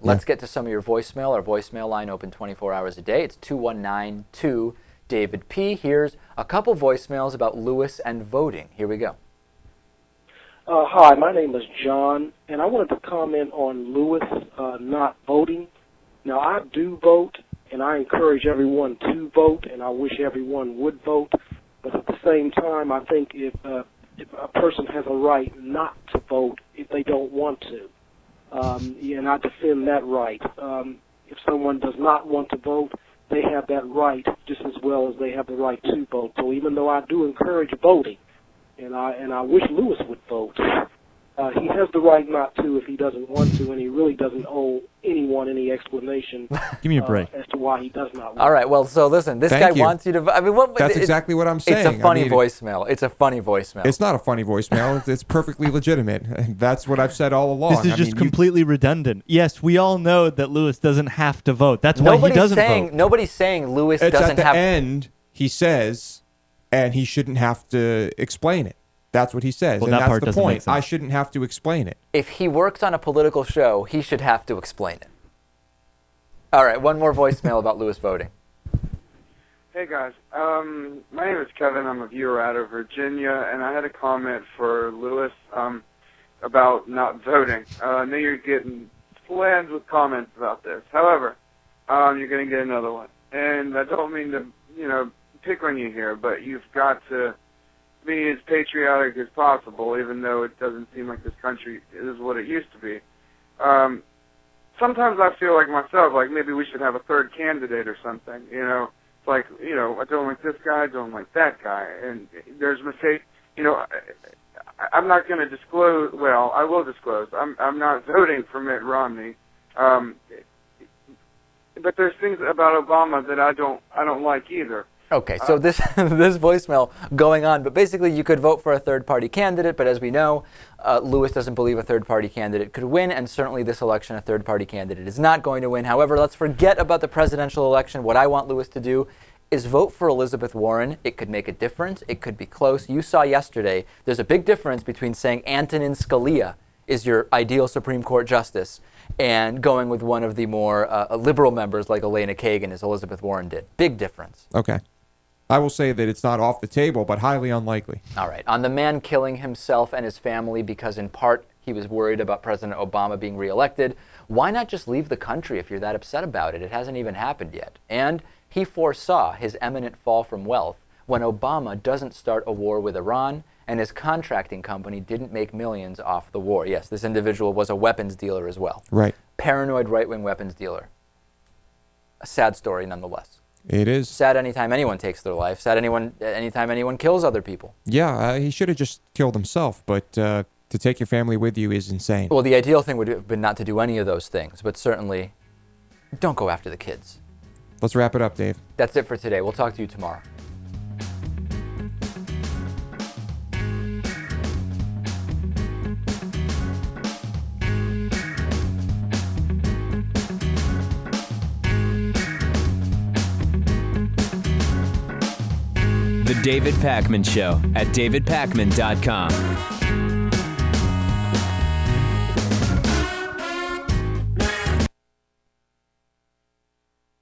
Let's get to some of your voicemail. Our voicemail line open 24 hours a day. It's 219-2-DAVID-P. Here's a couple voicemails about Lewis and voting. Here we go. Hi, my name is John, and I wanted to comment on Lewis not voting. Now, I do vote, and I encourage everyone to vote, and I wish everyone would vote. But at the same time, I think if a person has a right not to vote if they don't want to, and I defend that right. If someone does not want to vote, they have that right just as well as they have the right to vote. So even though I do encourage voting, and I wish Lewis would vote, he has the right not to if he doesn't want to, and he really doesn't owe anyone any explanation. Give me a break. As to why he does not want. All right, well, so listen, this guy wants you to vote. I mean, That's exactly what I'm saying. It's a funny voicemail. It's a funny voicemail. It's not a funny voicemail. It's perfectly legitimate. And that's what I've said all along. This is just completely redundant. Yes, we all know that Lewis doesn't have to vote. That's why he doesn't vote. Nobody's saying Lewis it's doesn't have... At the end, he says, and he shouldn't have to explain it. That's what he says, well, and that that's the make point. sense. I shouldn't have to explain it. If he works on a political show, he should have to explain it. All right, one more voicemail about Lewis voting. Hey, guys. My name is Kevin. I'm a viewer out of Virginia, and I had a comment for Lewis about not voting. I know you're getting slammed with comments about this. However, you're going to get another one. And I don't mean to, pick on you here, but you've got to be as patriotic as possible, even though it doesn't seem like this country is what it used to be. Sometimes I feel like myself, like maybe we should have a third candidate or something, It's like, I don't like this guy, I don't like that guy, and there's mistakes, I'm not going to disclose, well, I will disclose, I'm not voting for Mitt Romney, but there's things about Obama that I don't like either. Okay, so this voicemail going on, but basically you could vote for a third-party candidate, but as we know, Lewis doesn't believe a third-party candidate could win, and certainly this election a third-party candidate is not going to win. However, let's forget about the presidential election. What I want Lewis to do is vote for Elizabeth Warren. It could make a difference. It could be close. You saw yesterday, there's a big difference between saying Antonin Scalia is your ideal Supreme Court justice and going with one of the more liberal members like Elena Kagan, as Elizabeth Warren did. Big difference. Okay. I will say that it's not off the table, but highly unlikely. All right. On the man killing himself and his family because in part he was worried about President Obama being reelected, why not just leave the country if you're that upset about it? It hasn't even happened yet. And he foresaw his imminent fall from wealth when Obama doesn't start a war with Iran and his contracting company didn't make millions off the war. Yes, this individual was a weapons dealer as well. Right. Paranoid right-wing weapons dealer. A sad story nonetheless. It is. Sad anytime anyone takes their life. Sad anytime anyone kills other people. Yeah, he should have just killed himself, but to take your family with you is insane. Well, the ideal thing would have been not to do any of those things, but certainly don't go after the kids. Let's wrap it up, Dave. That's it for today. We'll talk to you tomorrow. The David Pakman Show at davidpakman.com.